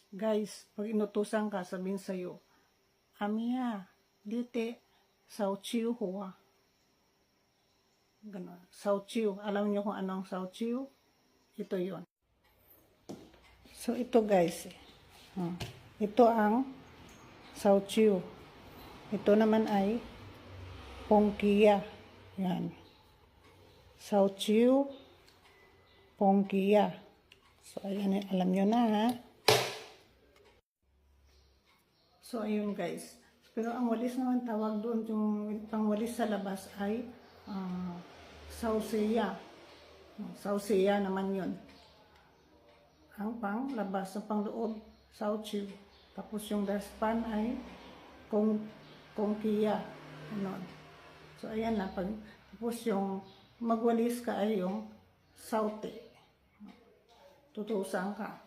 Guys, pag inutusan ka, sabihin sa'yo, Amiya, dite, sao chiu hua. Ganun. Sao chiu. Alam niyo kung anong sao chiu? Ito yon. So, ito guys. Ito ang sao chiu. Ito naman ay pongkia. Yan. Sao chiu, pongkia. So, ayan, alam nyo na ha. So, ayun guys. Pero ang walis naman tawag doon, yung pangwalis sa labas ay sausiya. Sausiya naman yun. Ang pang labas sa pangloob, sauchiu. Tapos yung daspan ay kongkiya. Ano. So, ayan na. Tapos yung magwalis ka ay yung saute. Tutusan ka.